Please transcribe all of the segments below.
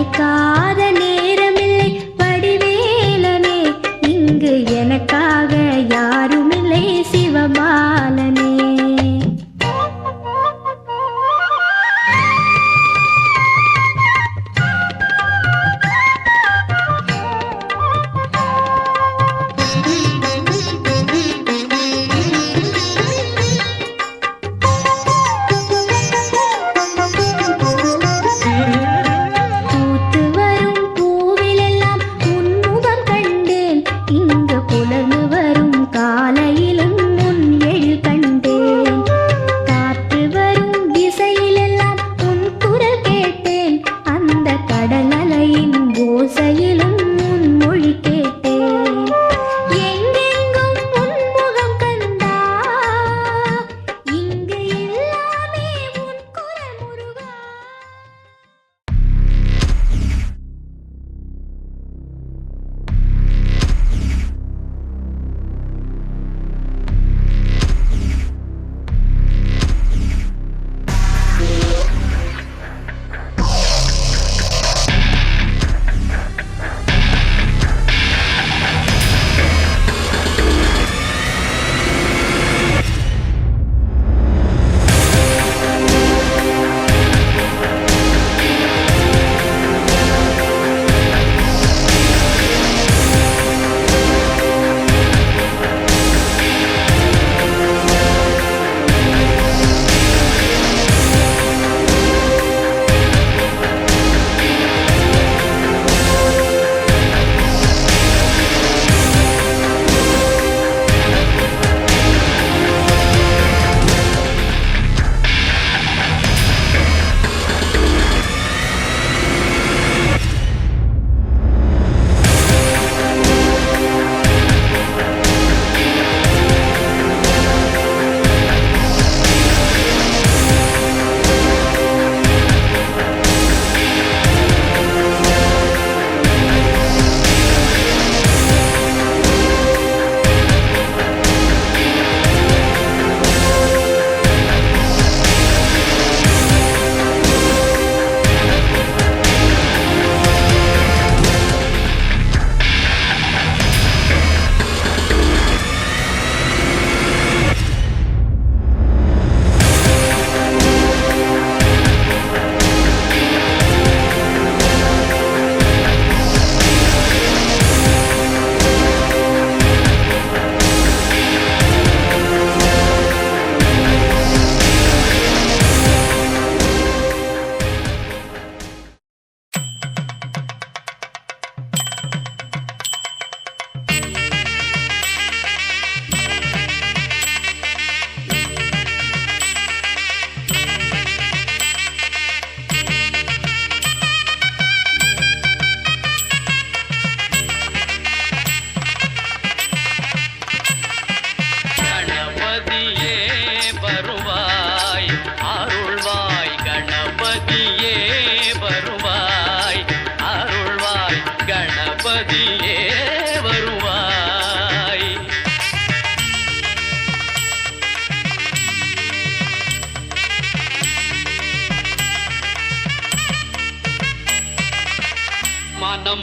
நினைக்காத நேரமில்லை வடிவேலனே, இங்கு எனக்காக யாருமில்லை சிவபாலனே.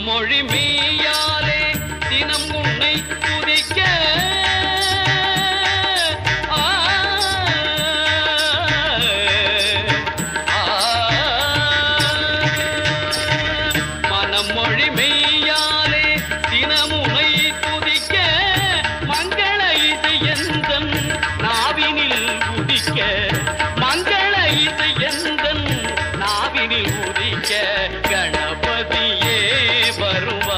மொழி மெய்யாலே தினம் உன்னை துதிக்க மனமொழி மெய்யாலே தினம் உன்னை துதிக்க மங்கள இது எந்தன் நாவினில் உதிக்க மங்கள இது எந்தன் நாவினில் உதிக்க கணபதியே வருவாய்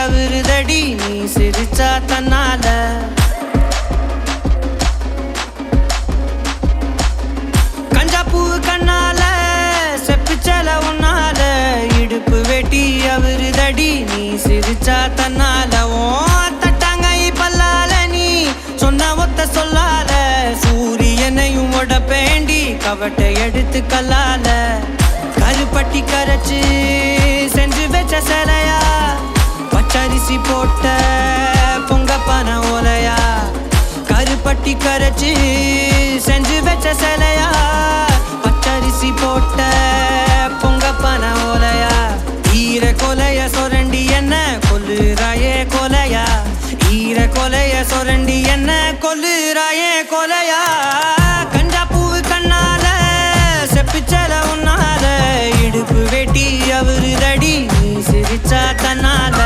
அவருதடி நீ சிரிச்சா தன்னால கஞ்சாப்பூ கண்ணால செப்பிச்சல உன்னால இடுப்பு வெட்டி அவருதடி நீ சிரிச்சா தன்னால ஓ தட்டாங்கை பல்லால நீ சொன்ன ஒத்த சொல்லால சூரியனையும் உடப்பேண்டி கவட்டை எடுத்து கல்லால கருப்பட்டி கரைச்சு செஞ்சு வச்ச சிலையா பச்சரிசி போட்ட பொங்க பன ஓலையா கருப்பட்டி கரைச்சு செஞ்சு வச்ச சிலையா பச்சரிசி போட்ட பொங்க பன ஓலையா ஈர கொலைய சொரண்டி என்ன கொல்லுறாயே கொலையா ஈர கொலைய சொரண்டி என்ன கொல்லுறாயே கொலையா கஞ்சாப்பூவு கண்ணால செப்பிச்சல உன்னால இடுப்பு வெட்டி அவருதடி நீ சிரிச்சா தன்னால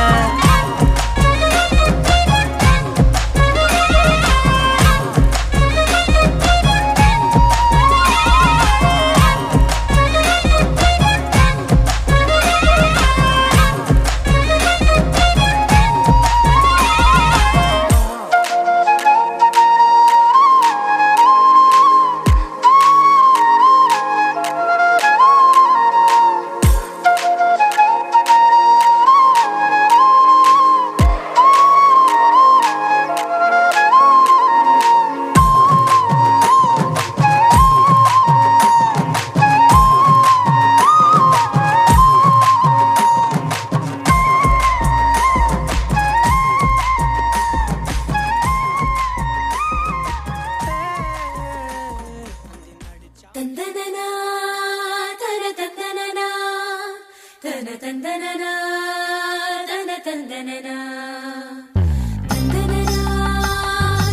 தந்தனனா தன தந்தனனா தன தந்தனனா தன தந்தனனா தந்தனனா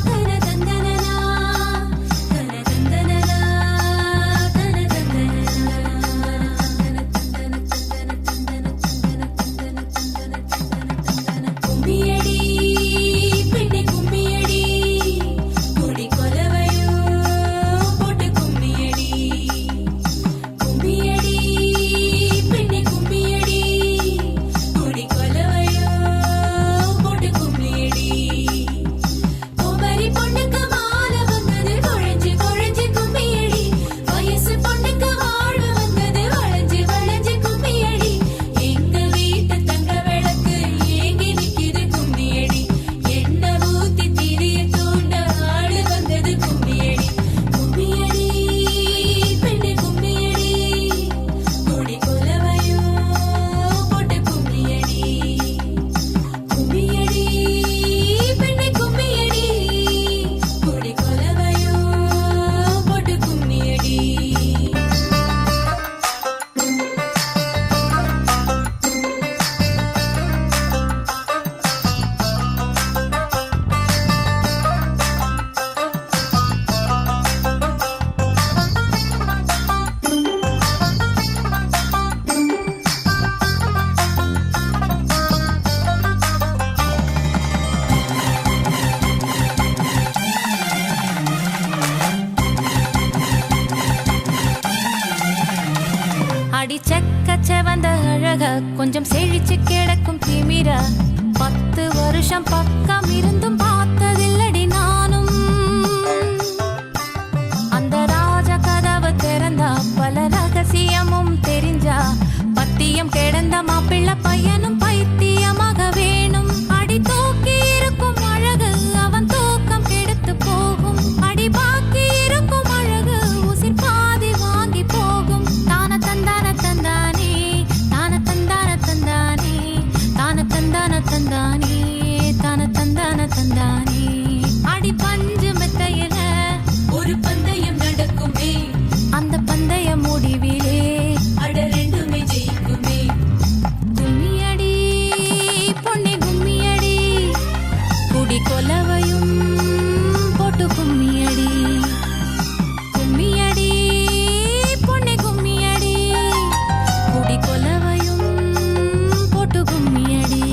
தன தந்தனனா தன தந்தனனா தன தந்தனனா கும்மியடி பெண்ணே கும்மியடி கொடி கொலவையோ போட்டு கும்மியடி கும்மியடி பெண்ணே கும்மியடி கொடி கொலவையோ போட்டு கும்மியடி கோமரி பொண்ணுக்கு மாலை வந்தது குழஞ்சு குழஞ்சு கும்மியடி வயசு பொண்ணுக்கு வாழ்வு வந்தது வளைஞ்சு வளைஞ்சு கும்மியடி எங்க வீட்டு தங்க விளக்கு ஏங்கி நிக்குது கும்மியடி என்ன ஊத்தி திரிய தூண்ட ஆளு வந்தது கும்மியடி கும்மியடி பெண்ணே கும்மியடி கொடி கொலவையோ போட்டு கும்மியடி கும்மியடி பெண்ணே கும்மியடி கொடி கொலவையோ போட்டு கும்மியடி அடி செக்கச்ச வந்த அழக கொஞ்சம் செழிச்சு கிடக்கும் திமிரா 10 வருஷம் பக்கம் இருந்தும் பார்த்ததில்லடி நானும் அந்த ராஜ கதவு திறந்தா பல ரகசியமும் தெரிஞ்சா பத்தியம் கிடந்த மாப்பிள்ள பையனும் பைத்தியமாக வேணும் அடி தூக்கி இருக்கும் அழகு அவன் தூக்கம் கெடுத்து போகும் அடி பாக்கி இருக்கும் அழகு உசிர் பாதி வாங்கி போகும் தான தந்தான தந்தானே தான தந்தான தந்தானே தான தந்தான தந்தானே தான தந்தான தந்தானே அடி பஞ்சு மெத்தையில ஒரு பந்தயம் நடக்குமே அந்த பந்தய முடிவிலே அட ரெண்டுமே ஜெயிக்குமே கும்மியடி பொன்னே கும்மியடி குடி கொலவையும் போட்டு கும்மியடி கும்மியடி பொன்னே கும்மியடி குடி கொலவையும் போட்டு கும்மியடி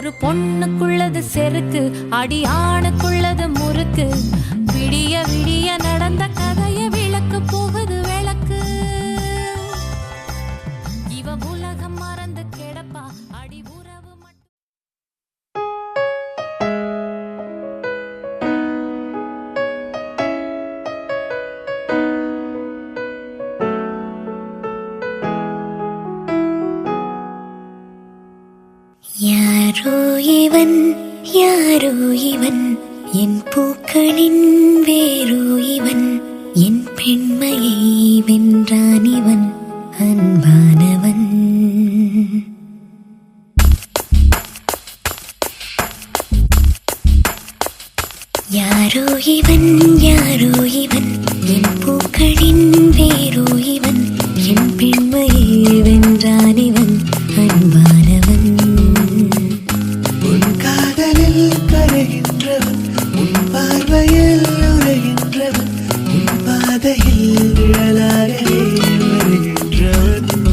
ஒரு பொண்ணுக்குள்ளது செருக்கு, அடியானுக்குள்ளது முறுக்கு. விடிய விடிய நடந்த கதைய விளக்கு போகுது விளக்கு. இவ உலகம் மறந்து கிடப்பா, அடி உறவு மட்டும். யாரோ இவன், யாரோ இவன், என் பூக்களின் வேரோ இவன், என் பெண்மையை வென்றான் இவன், அன்பானவன். யாரோ இவன், யாரோ இவன், என் பூக்களின் வேரோ இவன், என் பெண்மையை வென்றான் இவன், அன்பானவன். உன் காதலில் கரைகின்றவன், உன் பார்வையில் உரைகின்றவன், உன் பாதையில் நிழலாகவே வருகின்றவன்.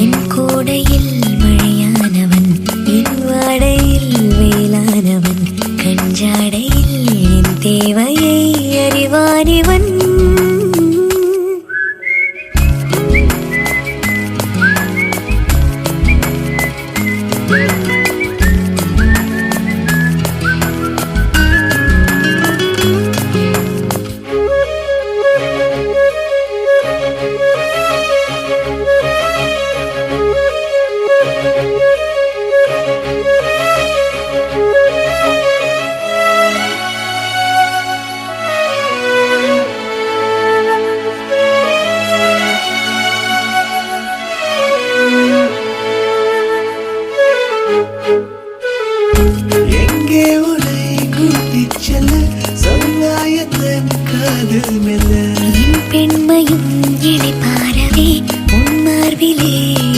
என் கோடையில் மழையானவன், என் வாடையில் வேளானவன், கஞ்சாடையில் என் தேவையை அறிவானிவன். எங்கே உன்னை கூட்டிச் செல்ல சொன்னாயத்தன் காதல் மெல்ல. என் பெண்மையும் இழைப்பாரவே உன் மார்பிலே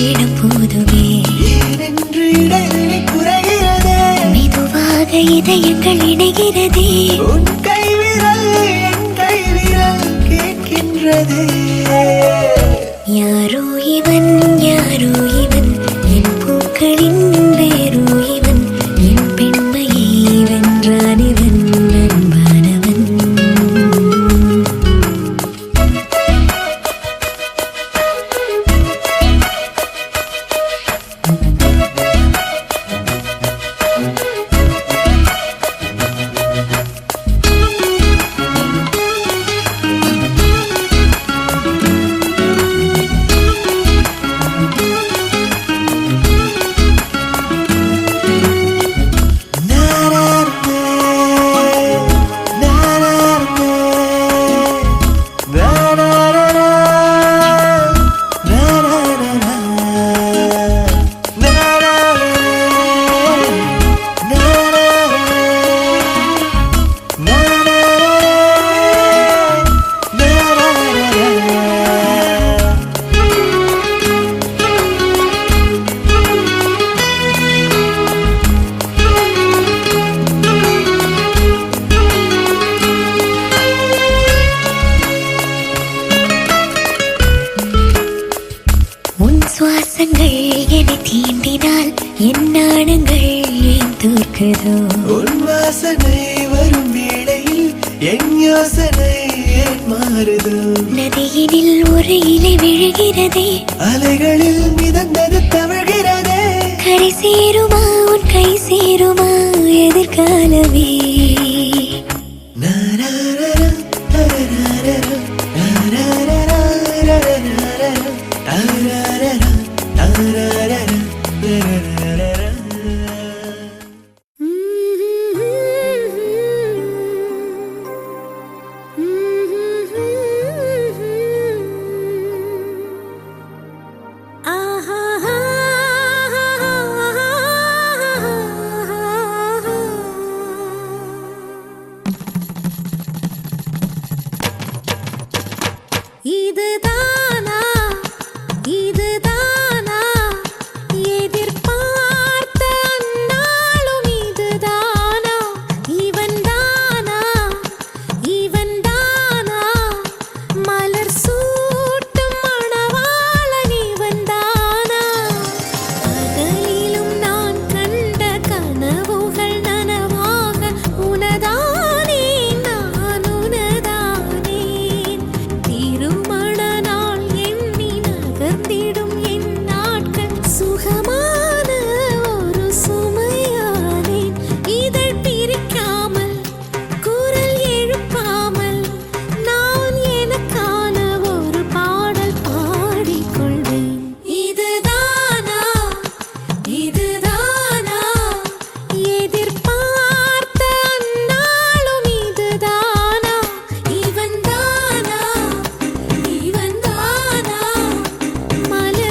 இடம் போதுமே. ஏனென்று இடைவெளி குறைகிறதே, மெதுவாக இதயங்கள் இணைகிறதே. உன் கைவிரல் என் கைவிரல் கேட்கின்றதே. யாரோ இவன், யாரோ இவன், என் பூக்களின் வேரோ இவன், என் பெண்மையை வென்றான் இவன், அன்பானவன். உன் சுவாசங்கள் என்னை தீண்டினால் என் நாணங்கள் ஏன் தோற்குதோ. உன் வாசனை வரும் வேளையில் என் யோசனை ஏன் மாறுதோ. நதியினில் ஒரு இலை விழுகிறதே, அலைகளில் மிதந்தது தவழ்கிறதே. கரை சேருமா உன் கை சேருமா எதிர்காலமே. நாராரரா, நாராரரா, நாராரரா, நாராரரா, நாராரரா, நாராரரா, நாராரரா. இதுதானா, இதுதானா எதிர்பார்த்த மலர்ந்திடும் என் நாட்கள் சுகமான ஒரு சுமையானேன் இதழ் பிரிக்காமல் குரல் எழுப்பாமல் நான் எனக்கான ஒரு பாடல் பாடிக்கொள்வேன் இதுதானா இதுதானா எதிர்பார்த்த அந்நாளும் இதுதானா இவன்தானா இவன்தானா மலர்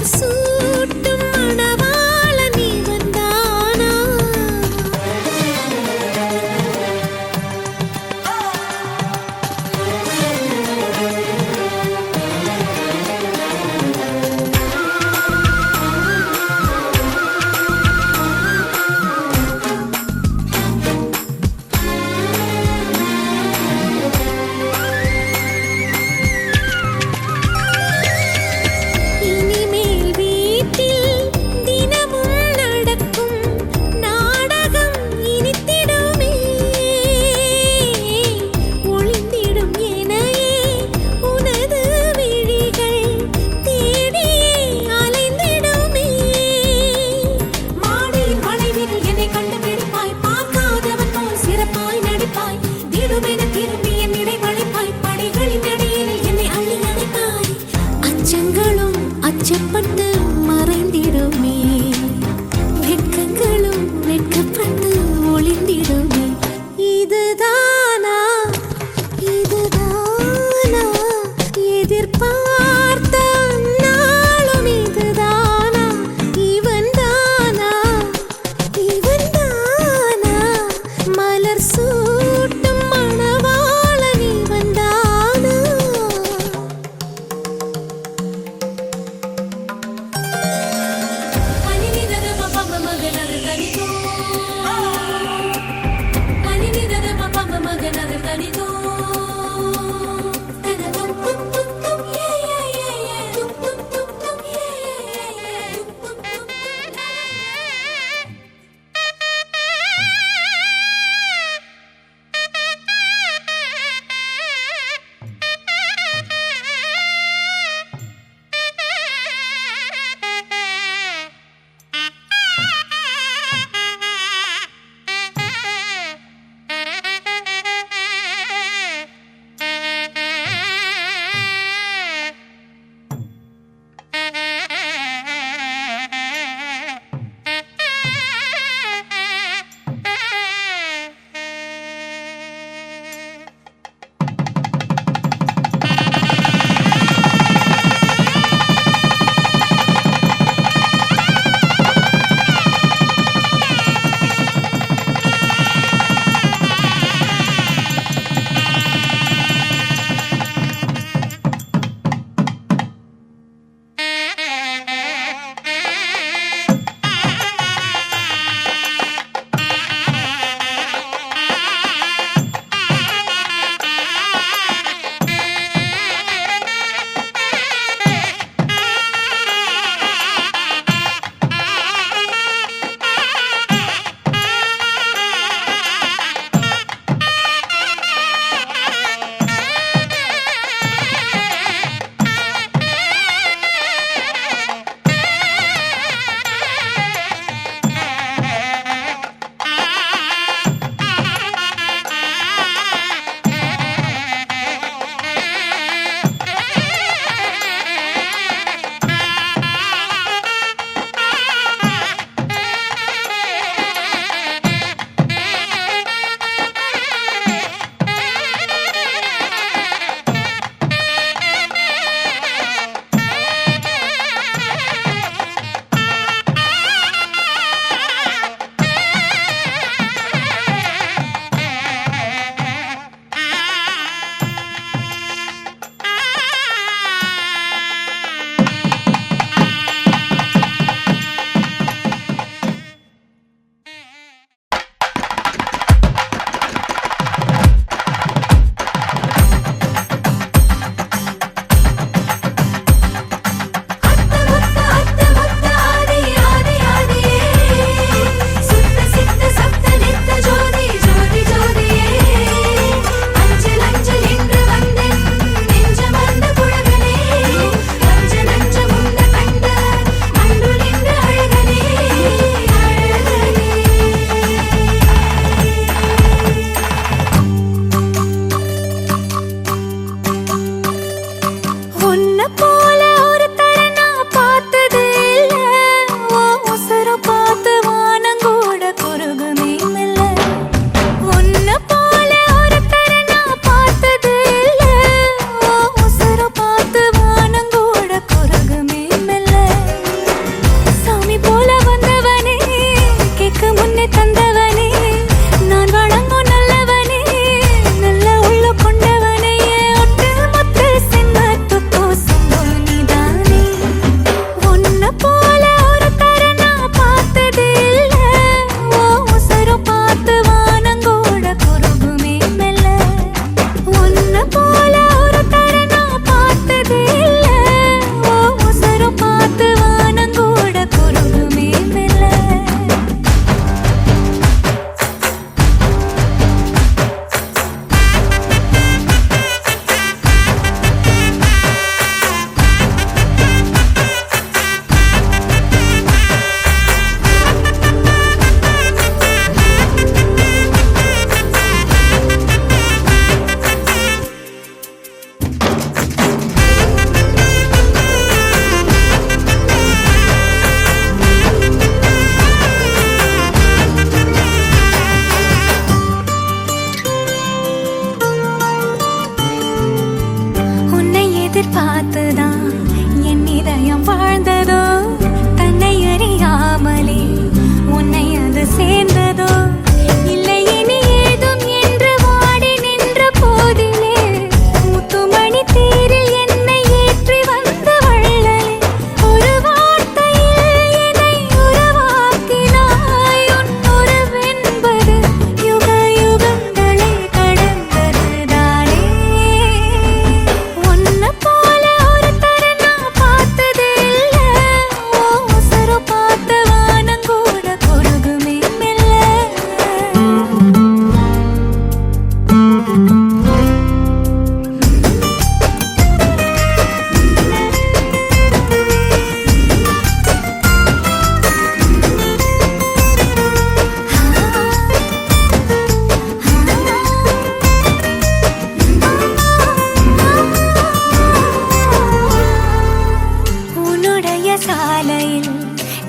பழைய சாலையில்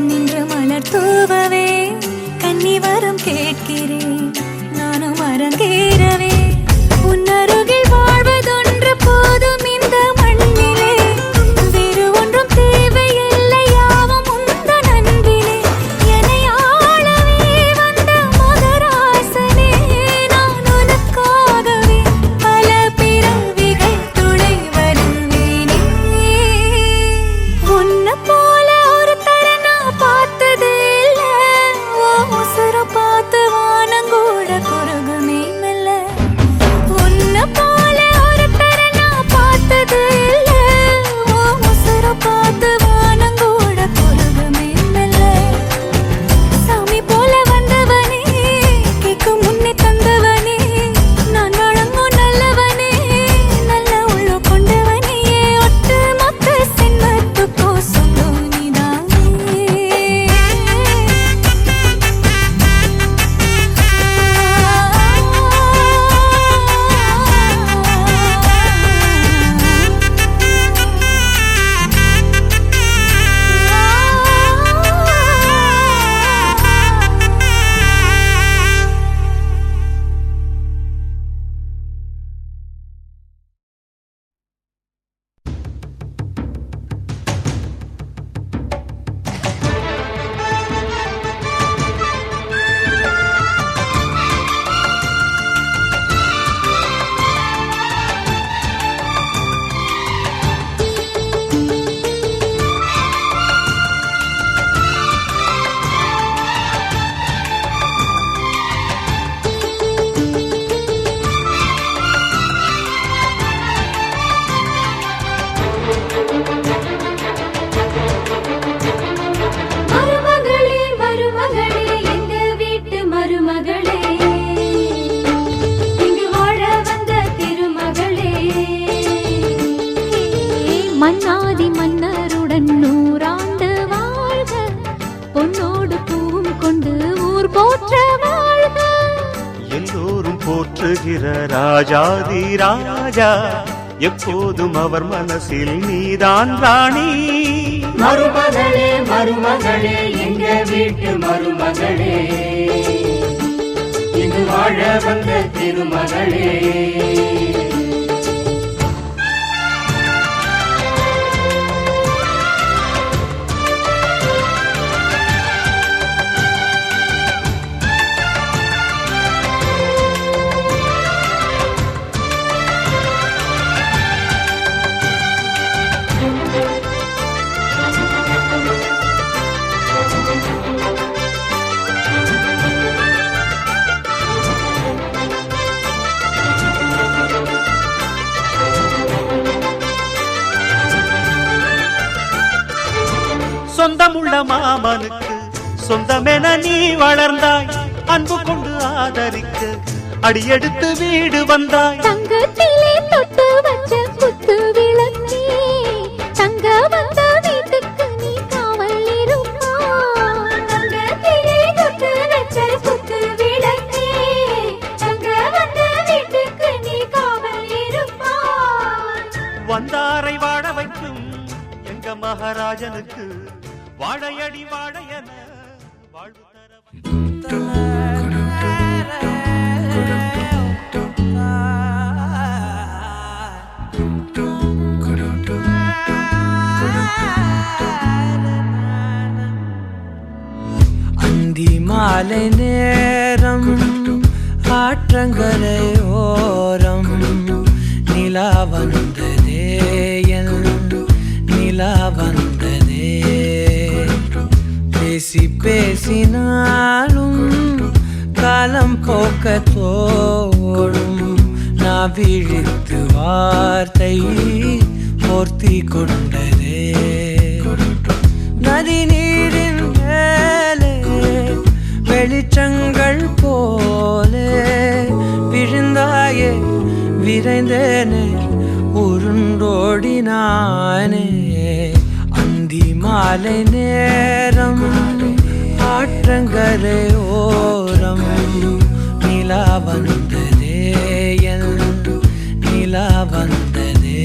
நின்று மலர் தூவவே கன்னி வரம் கேட்கிறேன் நானும் அரங்கேறவே உன்னருகில் வாழ்வதொன்று போதும் இந்த மண்ணிலே வேறு ஒன்றும் தேவையில்லை யாவும் உந்தன் அன்பிலே என்னை ஆளவே வந்த மகராசனே நான் உனக்காகவே பல பிறவிகள் துணை வருவேனே உன்னை போல ஒரு தரனா பார்த்ததே இல்ல ஓ உசுர பார்த்து வானங்கூட குறுகுமே மெல்ல உன்னை போல ஒரு தரனா பார்த்தது இல்ல ஓ உசுர பார்த்து வானங்கூட குறுகுமே மெல்ல சாமி போல வந்தவனே கேட்கும் முன்னே தந்தவனே நான் வழங்கும் நல்லவனே நல்ல உள்ள கொண்டவனே ஒட்டு மொத்த சென்மத்துக்கோ சொந்தம் நீதானே மருமகளே மருமகளே எங்க வீட்டு மருமகளே இங்கு வாழ வந்த திருமகளே மன்னாதி மன்னருடன் நூறாண்டு வாழ்க பொன்னோடு பூவும் கொண்டு ஊர் போற்ற வாழ்க எல்லோரும் போற்றுகிற ராஜாதி ராஜா எப்போதும் அவர் மனசில் நீதான் ராணி மருமகளே மருமகளே எங்க வீட்டு மருமகளே இங்கு வாழ வந்த திருமகளே சொந்தமுள்ள மாமனுக்கு சொந்தமென நீ வளர்ந்தாய் அன்பு கொண்டு ஆதரிக்க அடியெடுத்து வீடு வந்தாய் தங்கத்திலே தொட்டு வச்ச குத்து விளக்கே தங்க வந்த வீட்டுக்கு நீ காவல் இருப்பாய் தங்கத்திலே தொட்டு வச்ச குத்து விளக்கே தங்க வந்த வீட்டுக்கு நீ காவல் இருப்பாய் வந்தாரை வாழ வைக்கும் எங்க மகாராஜனுக்கு வாழையடி வாழையன வாழ்வு தர அந்தி மாலை நேரம் ஆற்றங்கரை ஓரம் நிலா வந்ததே என் நிலா வந்ததே பேசி பேசினாலும் காலம் போக்க தோடும் நான் விழித்து வார்த்தை போர்த்தி கொண்டதே நதி நீரின் மேலே வெளிச்சங்கள் போலே விழுந்தாயே விரைந்தேனே உருண்டோடினானே அந்தி மாலை நேரம் ஆற்றங்கரை ஓரம் நிலா வந்ததே என் நிலா வந்ததே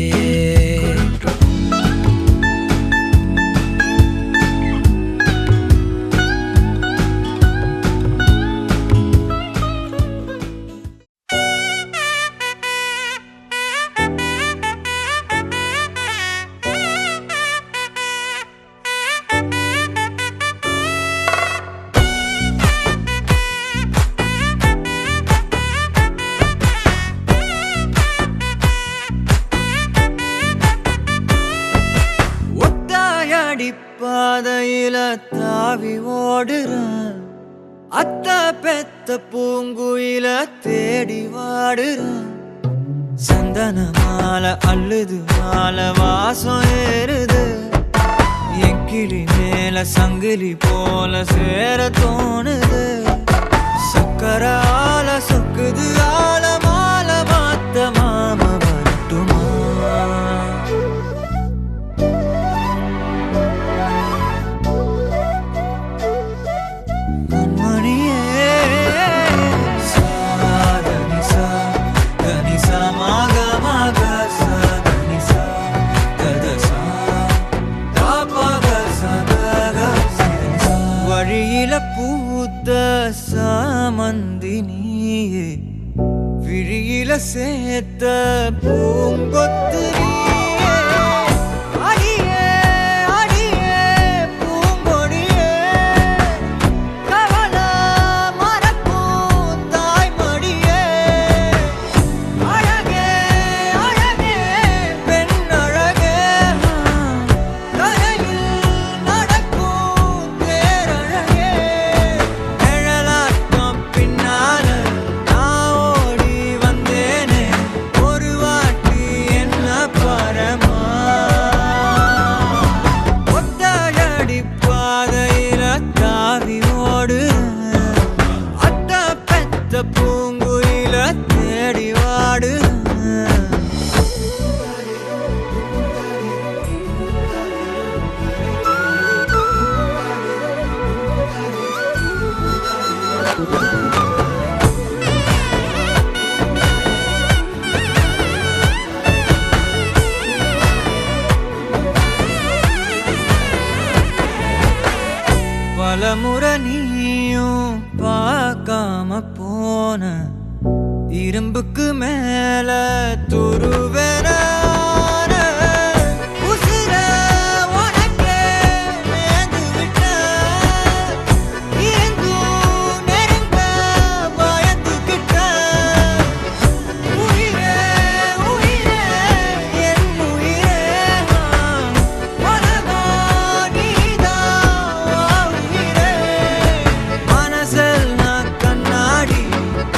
பாதையில தாவி ஓடுறான் அத்த பெத்த பூங்குயில தேடி வாடுறான் சந்தன மாலை அள்ளுது மாலை வாசம் ஏறுது என் கிளி மேல சங்கிலி போல சேர தோணுது சக்கர ஆல சொக்குது ஆல மால மாத்த மாம வரட்டுமா கண்மணியே சாதனிசா கனிசா மாக மாக சாதனிசா கதசா தாபக சதக சிதனிசா வழியில பூத்த சாமந்தி நீயே விழியில சேர்த்த பூங்கொத்து நீயே அடியே அடியே பூங்கொடியே கவல மறக்கும் தாய்மடியே அழகே அழகே பெண் அழகே கரையில் நடக்கும் தேரழகே நிழலாட்டம் பின்னால நான் ஓடி வந்தேனே ஒரு வாட்டி என்ன பரமா ஒத்தடி பாதையில தாவி ஓடுறேன் அத்த பெத்த பூங்குயில தேடி வாடுறேன் பலமுறை நீயும் பார்க்காம போன இரும்புக்கு மேல துருவென உசிர உனக்கே மேந்து விட்ட எங்கும் நெருங்க பயந்துகிட்ட உயிரே உயிரே என் உயிரே உலகா நீதான் உயிரே மனசெல்லாம் கண்ணாடி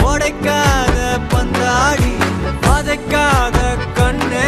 உடைக்காத பந்தாடி வதைக்காத கண்ணே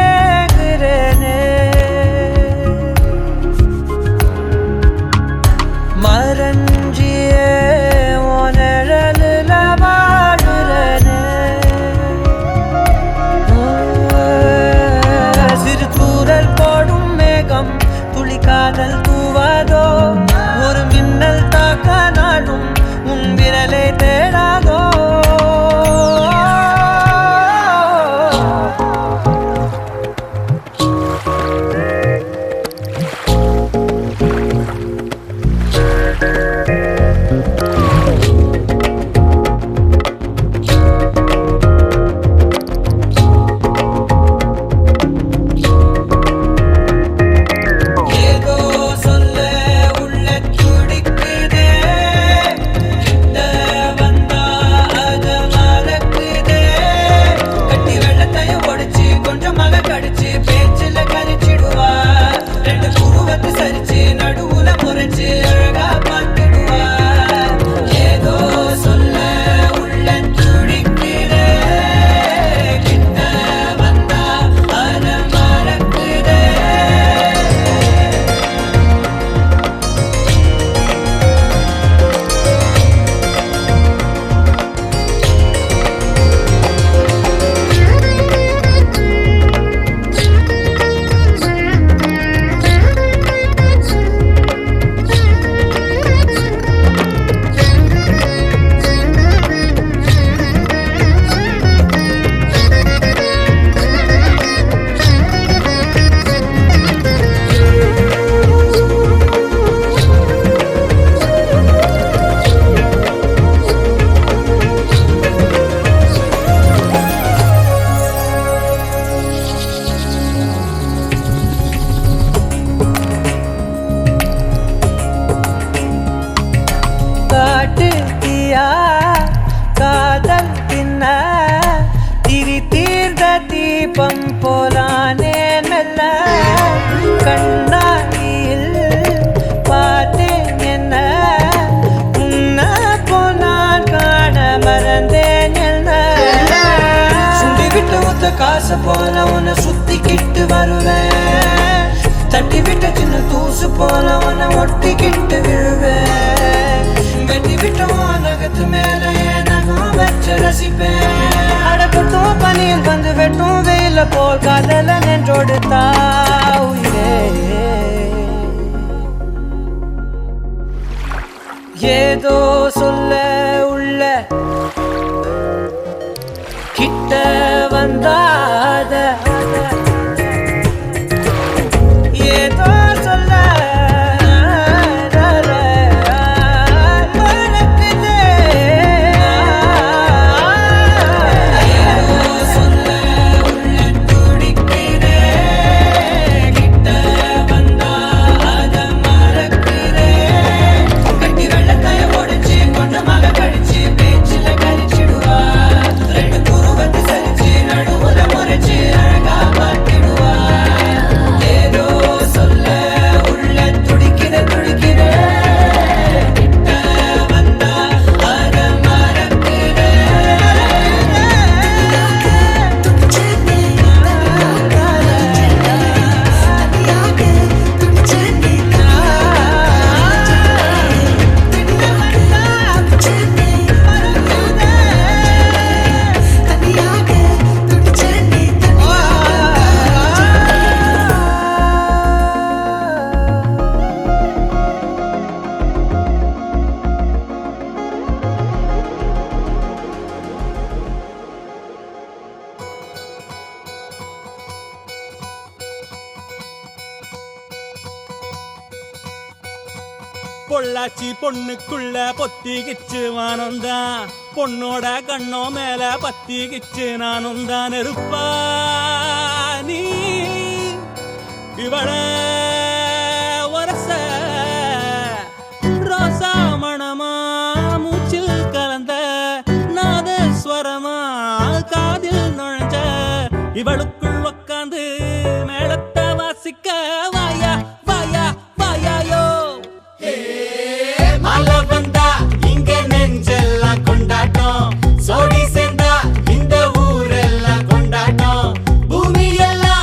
ஏங்குறேனே மறஞ்சியே உனழலுல வாழுறேனே சிறு தூரல் போடும் மேகம் துளி காதல் தூவாதோ ஒரு மின்னல் தாக்க நாடும் உன் விரலை தேடாதோ ஏதோ சொல்ல உள்ள துடிக்குதே கிட்ட வந்தா அத மறக்குதே கட்டி வெள்ளத்தையும் ஒடிச்சு கொஞ்சமாக கடிச்சு பேச்சுல கரிச்சிடுவா ரெண்டு புருவத்தை சரிச்சு நடுவுல முறைச்சு அழகா பார்த்துடுவா ஏதோ சொல்ல உள்ள துடிக்குதே கிட்ட வந்தா அத மறக்குதே காட்டுத்தியா காதல் பின்ன திரி தீர்ந்த தீபம் போலானே மெல்ல கண்ணாடியில் பார்த்தேன் என்ன உன்ன போனான் காண மறந்தேன் என்ன சுண்டி விட்டு ஒத்த காசு போல உன்னை சுத்திக்கிட்டு வருவேன் தட்டி விட்ட சின்ன தூசு போல உன்னை ஒட்டிக்கிட்டு விழுவேன் வெட்டி விட்டோம் நகத்து மேல நகம் வச்சு ரசிப்பேன் அடக்கட்டும் பனியில் வந்து வெட்டும் வெயில போல் காதல நின்றோடு தாவுயிரே ஏதோ சொல்ல உள்ள கிட்ட வந்தாத ஏதோ சொல்ல மறக்குதே ஏதோ சொல்ல உள்ள துடிக்குதே கிட்ட வந்தா அத மறக்குதே கட்டி வெள்ளத்தைய ஒடிச்சு கொஞ்சமாக கடிச்சு பேச்சுல கரிச்சிடுவா ரெண்டு புருவத்தை சரிச்சு நடுவுல முறைச்சு அழகா பார்த்திடுவா ஏதோ சொல்ல உள்ள துடிக்கிற துடிக்கிற கிட்ட வந்தா அத மறக்குதே பொள்ளாச்சி பொண்ணுக்குள்ள பொத்திக்கிச்சு வானந்தான் பொண்ணோட கண்ணோ மேல பத்திக்கிச்சு நானும் தான் இருப்பா நீ இவள வரச ரோசா மணமா மூச்சில் கலந்த நாதஸ்வரமா காதில் நுழைஞ்ச இவளுக்குள் உக்காந்து மேளத்தை வாசிக்க வாயா வாயா வாயாயோ மழை வந்தா இங்க நெஞ்செல்லாம் கொண்டாட்டம் சோடி சேர்ந்தா இந்த ஊரெல்லாம் கொண்டாட்டம் பூமி எல்லாம்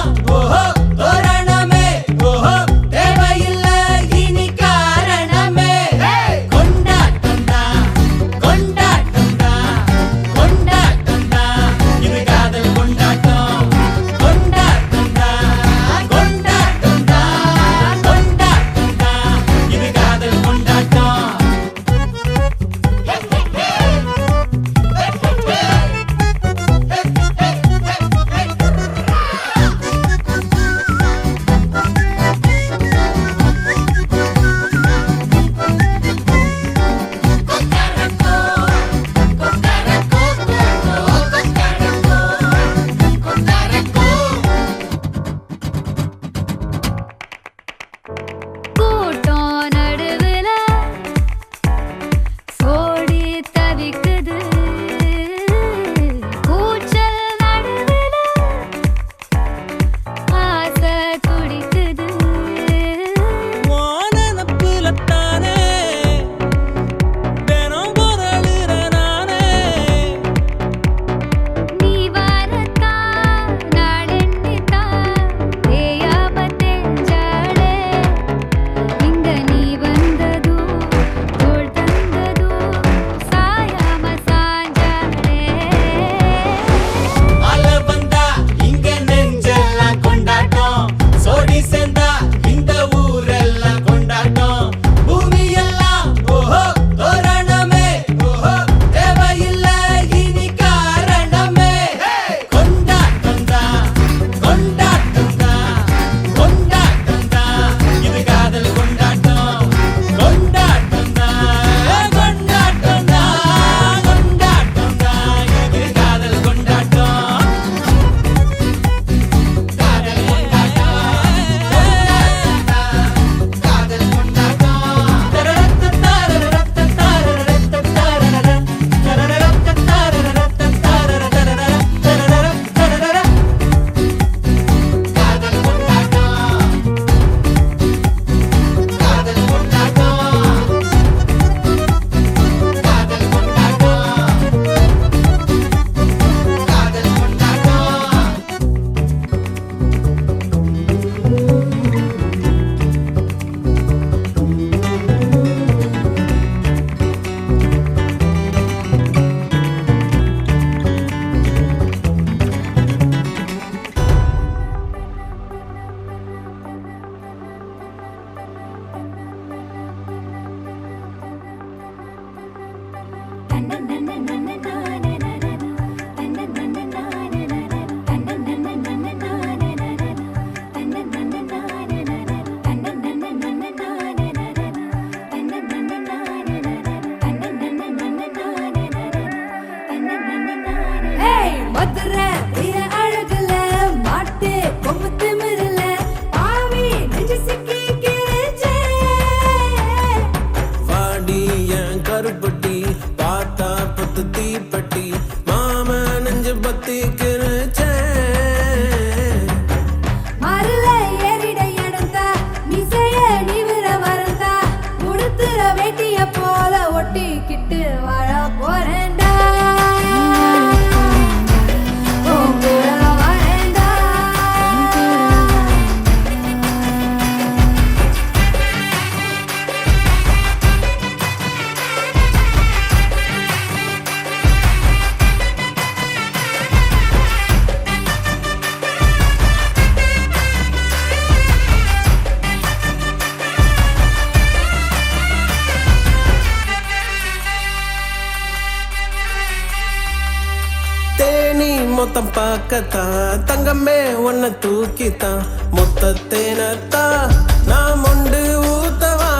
மொத்தம் பார்க்கத்தான் தங்கமே உன்னை தூக்கித்தான் மொத்த தேனத்தான் நான் மொண்டு ஊத்தவா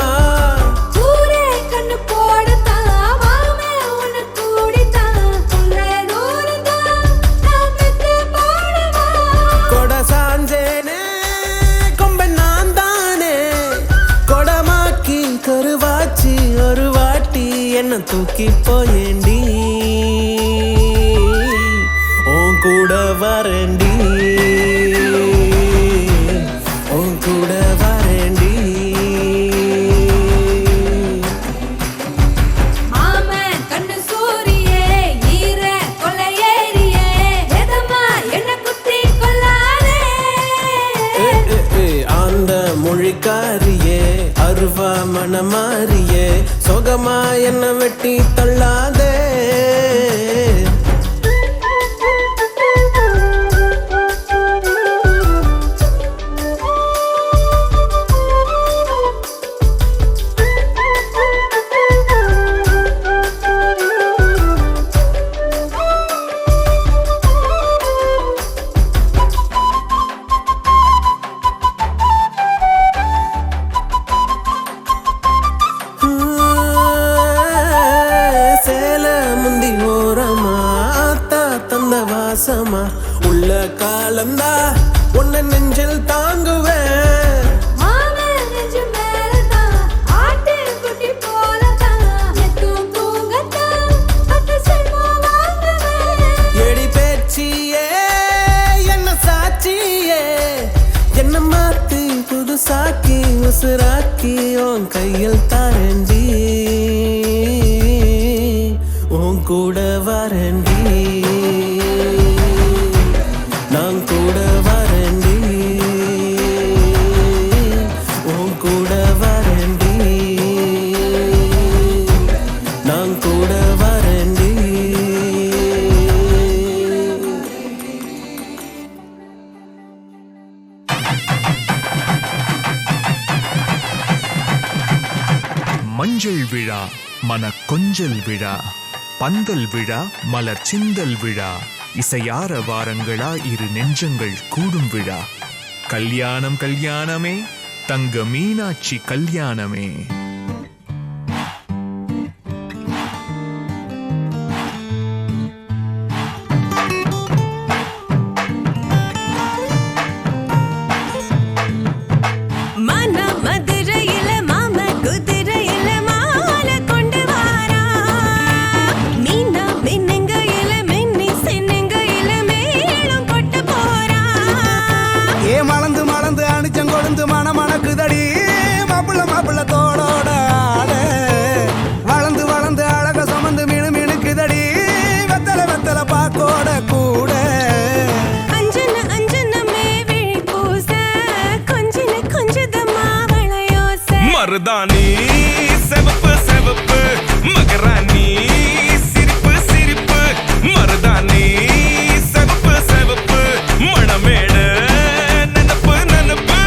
ஊரே கண்ணு போடத்தான் வாமே உன்னை கூடித்தான் சொல்ற தூரத்தான் நான் பெத்து போடவா கொட சாஞ்சேனே கொம்பன் நான் தானே கொடமாக்கி கருவாச்சி ஒரு வாட்டி என்ன தூக்கி போயேண்டி உன் கூட வரேண்டி உன் கூட வரேண்டி மாமன் கண்ணு சூரியே ஈர கொலையேறியே எதமா என்ன குத்தி கொல்லாதே அந்த மொழிக்காரியே அருவா மனமாரியே சொகமா என்ன வெட்டி தள்ளாதே வாசமா உள்ள காலந்தா உன்னை நெஞ்சில் தாங்குவேன் மாமன் நெஞ்சு மேலதான் ஆட்டு குட்டி போலதான் எத்தும் தூங்கத்தான் பத்து செல்வம் வாங்குவேன் எடி பேச்சியே என்ன சாட்சியே என்ன மாத்தி புதுசாக்கி உசுராக்கி உன் கையில் தாரண்டி உன் கூட வரண்டி நான் கூட வரண்டி உன் கூட வரண்டி நான் கூட வரண்டி மஞ்சள் விழா மன கொஞ்சல் விழா பந்தல் விழா மலர் சிந்தல் விழா இசையார வாரங்களா இரு நெஞ்சங்கள் கூடும் விழா கல்யாணம் கல்யாணமே தங்க மீனாட்சி கல்யாணமே மருதாணி செவப்பு செவப்பு மகராணி சிரிப்பு சிரிப்பு மருதாணி செவப்பு செவப்பு மணமேடு நனப்பு நனப்பு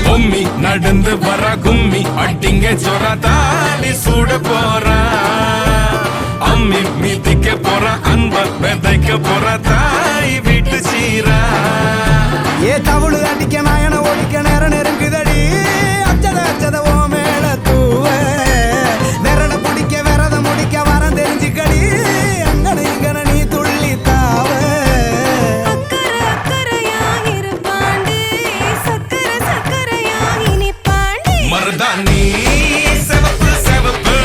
பொம்மி நடந்து வர கும்மி அட்டிங்க சொர தாலி சூட போறா அம்மி மீதிக்க போற அன்ப விதைக்க போற தாய் வீட்டு சீரா ஏ தவுளு அடிக்க நாயன ஒடிக்க நேரம் நெருங்குதடி அச்சத அச்சத ஓ மேல தூவ விரட பிடிக்க விரத முடிக்க வரம் தெரிஞ்சுக்கடி அங்கன இங்கன நீ துள்ளி தாவ மருதாணி செவப்பு செவப்பு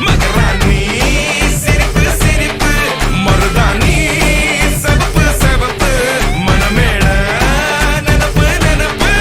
மகராணி சிரிப்பு சிரிப்பு மருதாணி செவப்பு செவப்பு மணமேட நனப்பு நனப்பு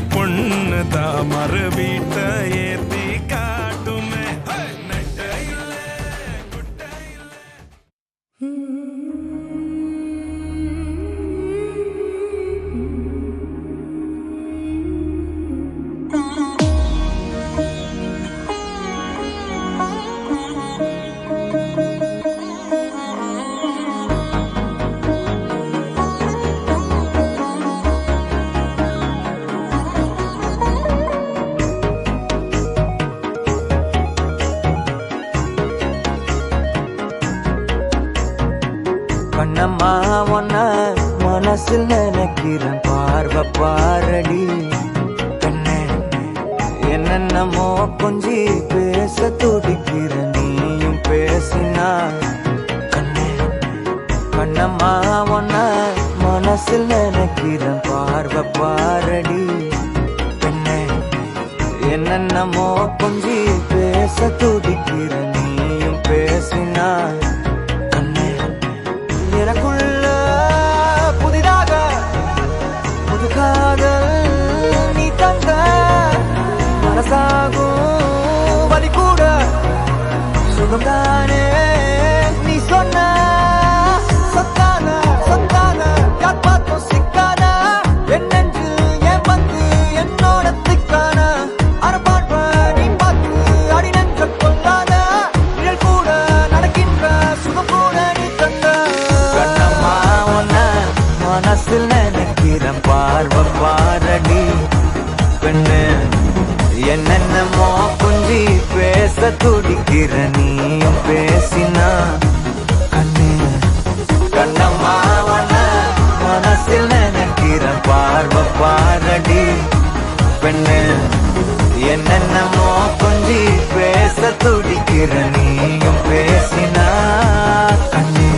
பொண்ணு தாமர வீட்டை ஏத்தி காட்டுமே நெட்டையில குட்டையில. கண்ணம்மா ஒன்ன மனசில் நினைக்கிறேன் பார்வை பாரடி கண்ணே என்னென்னமோ கொஞ்சி பேச துடிக்கிற நீயும் பேசினா கண்ணே கண்ணம்மா ஒன்ன மனசில் நினைக்கிறேன் பார்வை பாரடி கண்ணே என்னென்னமோ கொஞ்சி பேச துடிக்கிற நீயும் பேசினா எனக்குள்ள புதிதாக புது காதல் நீ தந்த மனசாகும் வலி கூட சுகம்தானே நீ சொன்ன சொத்தான சொத்தான யார் பார்த்தும் சிக்கான என் நெஞ்சு என் பந்து என்னோட திக்கான அறப்பாட்ப நீ பார்த்து அடி நெஞ்ச கொள்ளாத நிழல் கூட நடக்கின்ற சுகம் கூட நீ தந்த மனசில் நினைக்கிறேன் பார்வை பாரடி பெண்ணு என்னென்னமோ கொஞ்சி பேச துடிக்கிற நீயும் பேசினா கண்ணு கண்ணம்மா மனசில் நினைக்கிறேன் பார்வை பாரடி பெண்ணு என்னென்னமோ கொஞ்சி பேச துடிக்கிற நீயும் பேசினா கண்ணு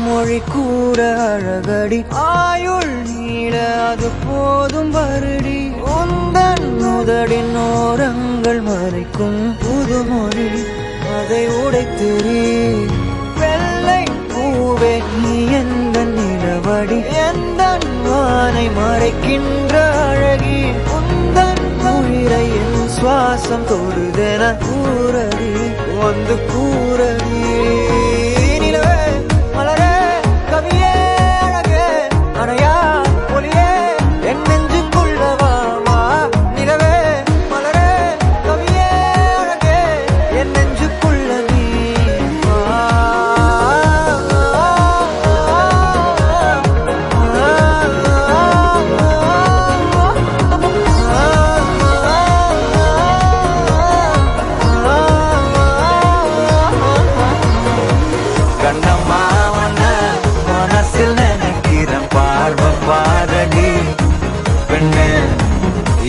மொழி கூட அழகடி ஆயுள் நீள அது போதும் வருடி உந்தன் முதடின் ஓரங்கள் மறைக்கும் புதுமொழி அதை உடைத்தெறி வெள்ளை பூவே நீ எந்த நிலவடி எந்த வானை மறைக்கின்ற அழகி உந்தன் உயிரை என் சுவாசம் தொடுதென கூறடி வந்து கூறடி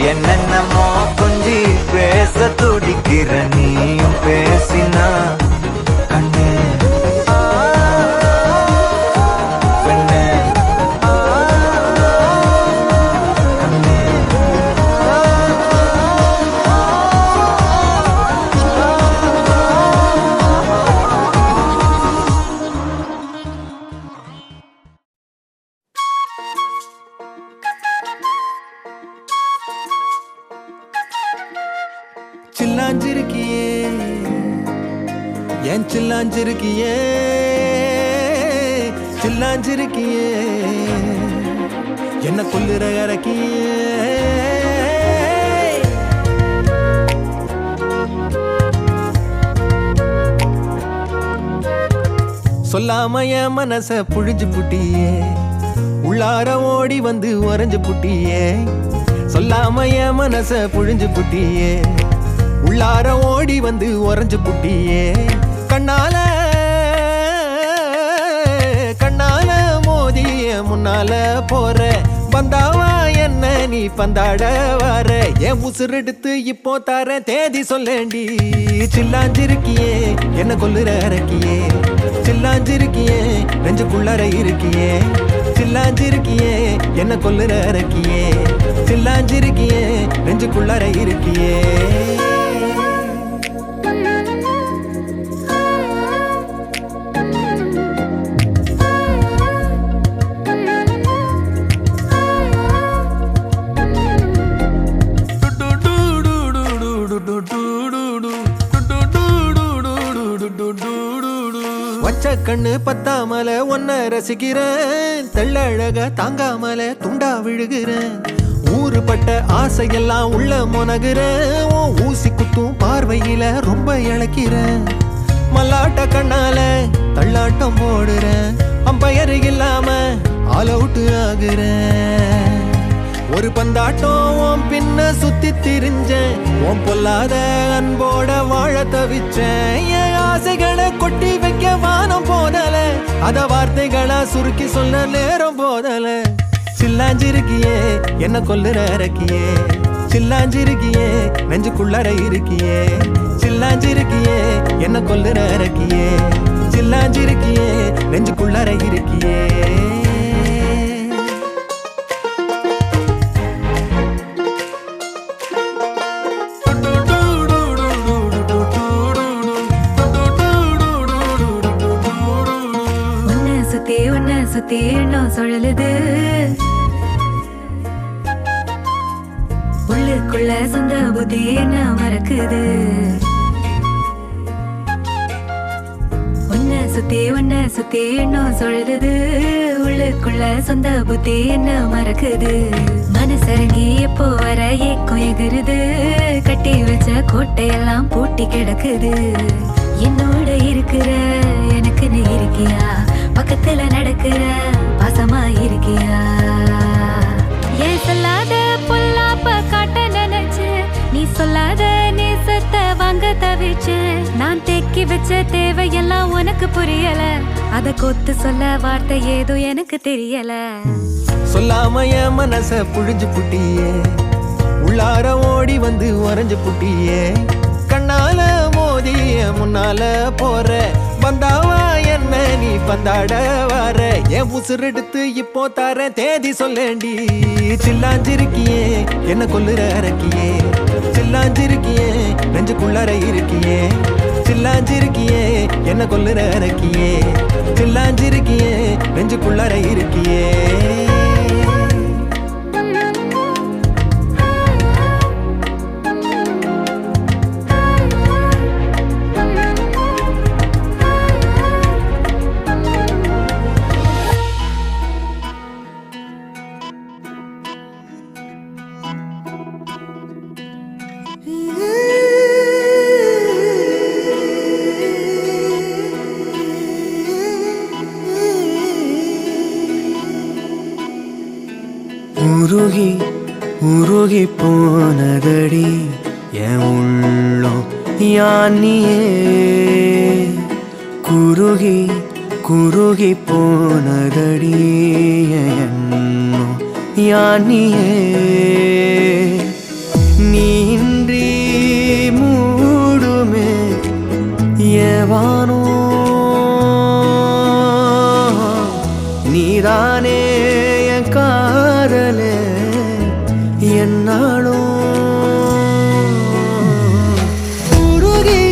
என்னென்னமோ கொஞ்சி பேச துடிக்கிற நீயும் பேசினா கண்ணே பெண்ணே கண்ணே சில்லாஞ்சிருக்கியே என் சில்லாஞ்சிருக்கியே சில்லாஞ்சிருக்கியே என்ன கொல்லுற இறக்கியே சொல்லாம என் மனச புழிஞ்சு புட்டியே உள்ளார ஓடி வந்து உறைஞ்சு புட்டியே சொல்லாம என் மனச புழிஞ்சு புட்டியே உள்ளார ஓடி வந்து உறைஞ்சு புட்டியே கண்ணால கண்ணால மோதிய முன்னால போற வந்தாவா என்ன நீ பந்தாட வர என் உசுரெடுத்து இப்போ தர தேதி சொல்லேண்டி சில்லாஞ்சிருக்கியே என்ன கொல்லுற அரக்கியே சில்லாஞ்சிருக்கியே நெஞ்சுக்குள்ளற இருக்கியே சில்லாஞ்சிருக்கியே என்ன கொல்லுற அரக்கியே சில்லாஞ்சிருக்கியே நெஞ்சுக்குள்ளற இருக்கியே வச்ச கண்ணு பத்தாமல ஒன்ன ரசிக்கிறேன் தெள்ளழக தாங்காமல துண்டா விழுகிறேன் ஊறுபட்ட ஆசையெல்லாம் உள்ள முனகுறேன் ஊசி குத்தும் பார்வையில ரொம்ப இழக்கிறேன் மல்லாட்ட கண்ணால தள்ளாட்டம் போடுறேன் அம்பயர் இல்லாம ஆல் அவுட் ஆகுறேன் ஒரு பந்தாட்டம் பின்ன சுத்தி திரிஞ்சேன் உன் பொல்லாத அன்போட வாழ தவிச்சேன் என் ஆசைகளை கொட்டி வைக்க வானம் போதல அத வார்த்தைகளா சுருக்கி சொல்ல நேரம் போதல சில்லாஞ்சிருக்கியே என்ன கொல்லுற அரக்கியே சில்லாஞ்சிருக்கியே நெஞ்சுக்குள்ளற இருக்கியே சில்லாஞ்சிருக்கியே என்ன கொல்லுற அரக்கியே சில்லாஞ்சிருக்கியே நெஞ்சுக்குள்ளற இருக்கியே சுத்தி எண்ணம் சுழலுது உள்ளுக்குள்ள சொந்த புத்தி என்ன மறக்குது உன்னை சுத்தி எண்ணம் சுழலுது உள்ளுக்குள்ள சொந்த புத்தி என்ன மறக்குது மனசரங்கி எப்போ வர ஏக்கம் எகுருது கட்டி வச்ச கோட்டையெல்லாம் பூட்டி கிடக்குது என்னோட இருக்கிற எனக்குன்னு இருக்கியா பக்கத்துல நடக்கிற பாசமா இருக்கியா ஏன் சொல்லாத பொல்லாப்ப காட்ட நினைச்சு நீ சொல்லாத நேசத்தை வாங்க தவிச்சு நான் தேக்கி வச்ச தேவையெல்லாம் உனக்கு புரியல அத கொத்து சொல்ல வார்த்தை ஏதோ எனக்கு தெரியல சொல்லாம என் மனச புழிஞ்சு புட்டியே உள்ளார ஓடி வந்து உறைஞ்சு புட்டியே கண்ணால மோதிய முன்னால போற வந்தாவா என்ன நீ பந்தாட வர என் உசுரெடுத்து இப்போ தர தேதி சொல்லேண்டி சில்லாஞ்சிருக்கியே என்ன கொல்லுற அரக்கியே சில்லாஞ்சிருக்கியே நெஞ்சுக்குள்ளற இருக்கியே சில்லாஞ்சிருக்கியே என்ன கொல்லுற அரக்கியே சில்லாஞ்சிருக்கியே நெஞ்சுக்குள்ளற இருக்கியே உருகி உருகி போனதடி என் உள்ளம் யானியே குருகி குருகி போனதடி என் எண்ணம் யானியே நீன்றி மூடுமே ஏவானோ நீதானே என் காதலே என்னாலும் உருகி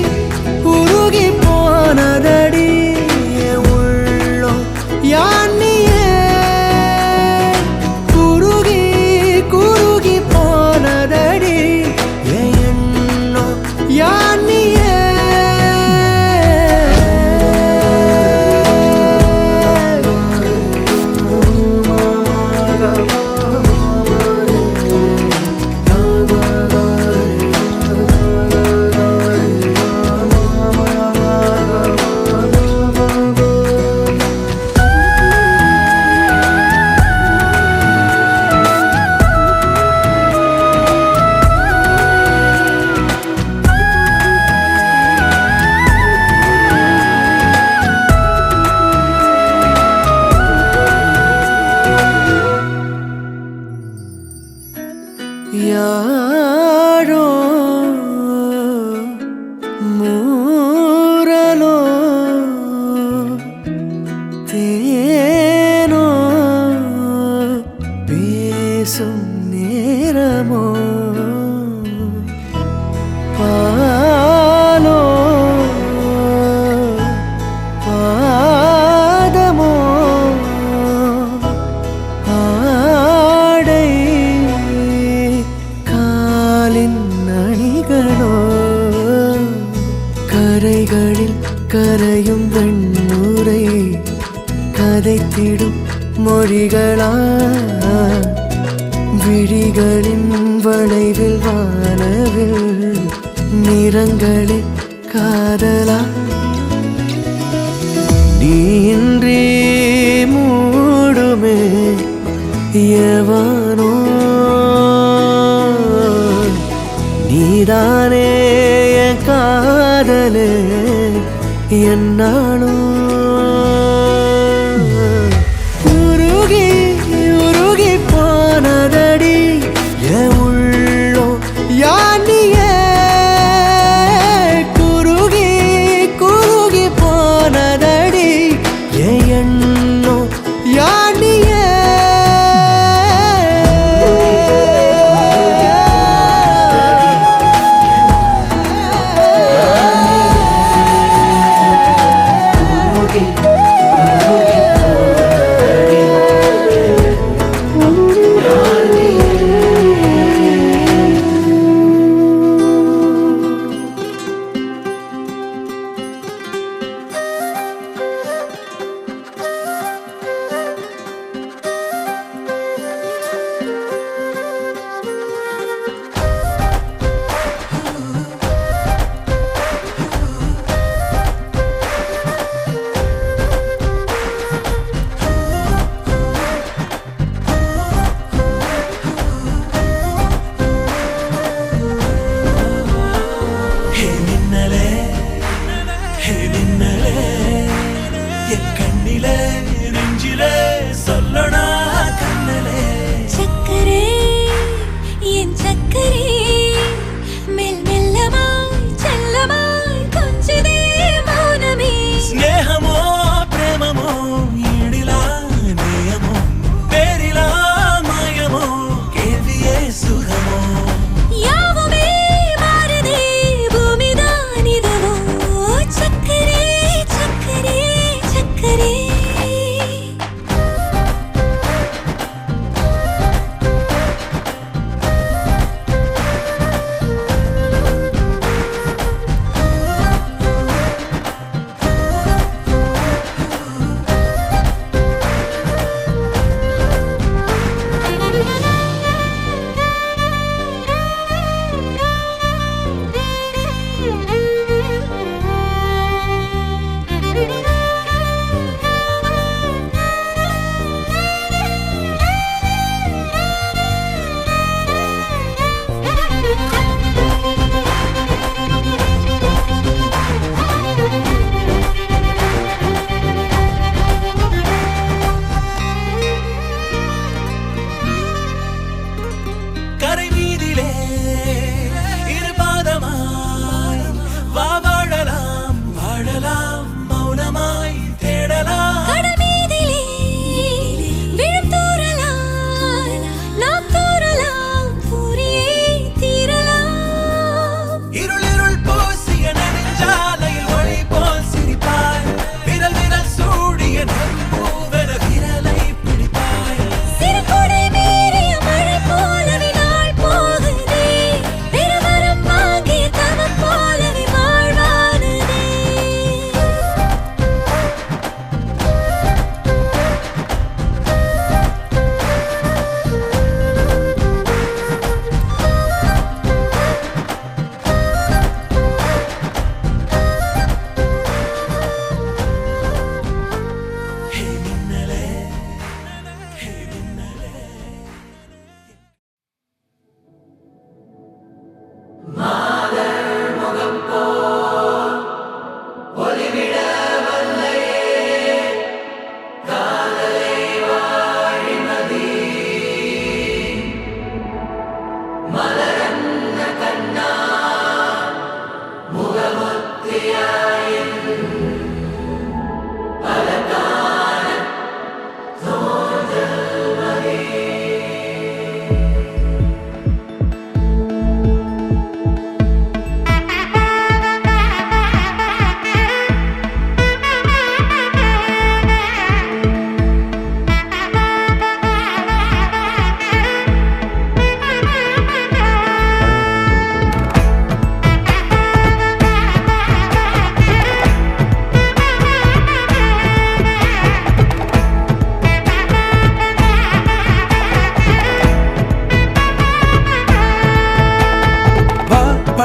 உருகி போனதடி உள்ளம் யானியே குருகி குருகி போனதடி எண்ணம் யானியே யாழோ மூரலோ தேனோ பேசும் நேரமோ பாலோ பாதமோ ஆடை காலின் அணிகளோ கரைகளில் கரையும் வெண்ணுரை கதைத்திடும் மொழிகளா விழிகளின் வளைவில் வானவில் நிறங்களில் காதலா நீன்றி மூடுமே எவனோ நீதானே என் காதலே என்னாலும் உருகி உருகி போனதடி என் உள்ளோ யானியே குருகி குருகி போனதடி என் எண்ணோ யானியே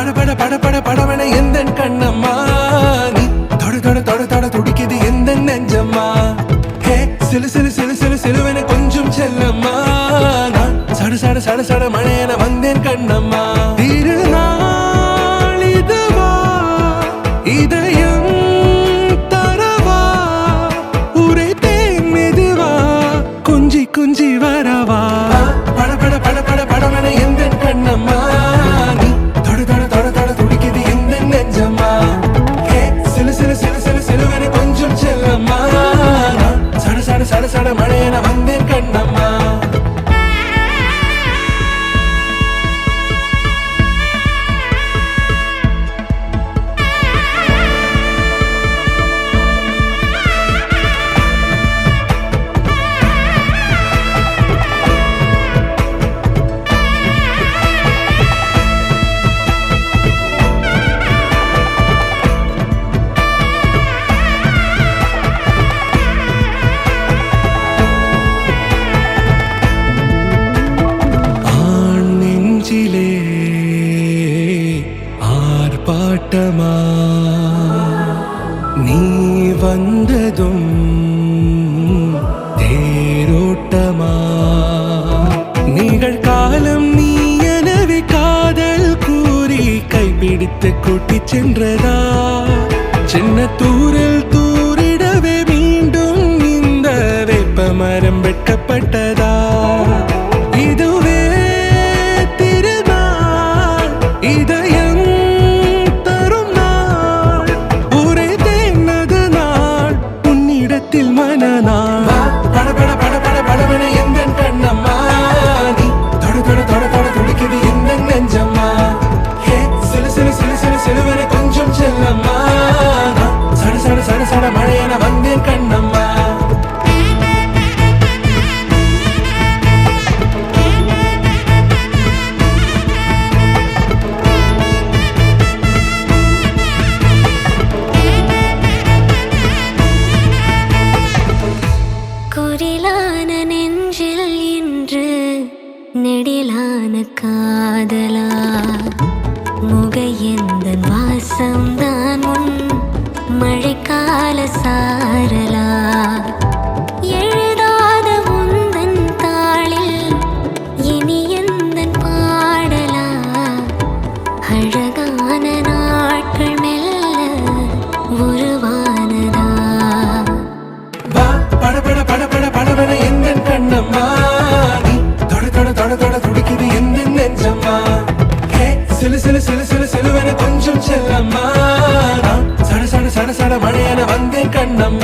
பட பட பட பட படவன எந்த கண்ணம்மா நீ தொட தொட தொட தொட துடிக்குது எந்த நெஞ்சம்மா ஹே சிலு சிலு சிலு சிலு சிலுவன கொஞ்சம் செல்லம்மா நான் சட சட சட சட மழையன வந்தேன் கண்ணம்மா திருநாள் இதுவா இதயம் தரவா உரைத்தேன் மெதுவா கொஞ்சி கொஞ்சி வரவா பட பட பட பட படவன எந்த கண்ணம்மா நீ தொட தொட தொட தொட துடிக்குது எந்த நெஞ்சம்மா ஹே சிலு சிலு சிலு சிலு சிலுவன கொஞ்சம் செல்லம்மா நான் சட சட சட சட மழையன வந்தேன் கண்ணம்மா ஆர்ப்பாட்டமா நீ வந்ததும் தேரோட்டமா நிகழ்காலம் நீ எனவே காதல் கூறி கைப்பிடித்து கூட்டி சென்றதா சின்ன தூரல் தூரிடவே மீண்டும் இந்த வேப்ப மரம் வெட்கப்பட்டதா இதுவே திருநாள் இதயம் தரும் நாள் உரைத்தேனது நாள் உன்னிடத்தில் மனநாள் பட பட பட பட படவன எந்த கண்ணம்மா நீ தொட தொட தொட தொட துடிக்குது எந்த நெஞ்சம்மா ஹே சிலு சிலு சிலு சிலு சிலுவன கொஞ்சம் செல்லம்மா நான் சட சட சட சட மழையன வந்தேன் கண்ணம்மா குரிலான நெஞ்சில் இன்று நெடிலான காதலா முகையெந்த வாசம்தான் உன் மழைக்கால சாரலா எழுதாத உந்தன் தாளில் இனி எந்தன் பாடலா அழகான நாட்கள் மெல்ல உருவானதா பட பட பட பட படவன எந்த கண்ணம்மா நீ தொட தொட தொட தொட துடிக்குது எந்த நெஞ்சம்மா ஹே சிலு சிலு சிலு சிலு சிலுவன கொஞ்சம் செல்லம்மா நான் சட சட சட சட மழையன வந்தேன் கண்ணம்மா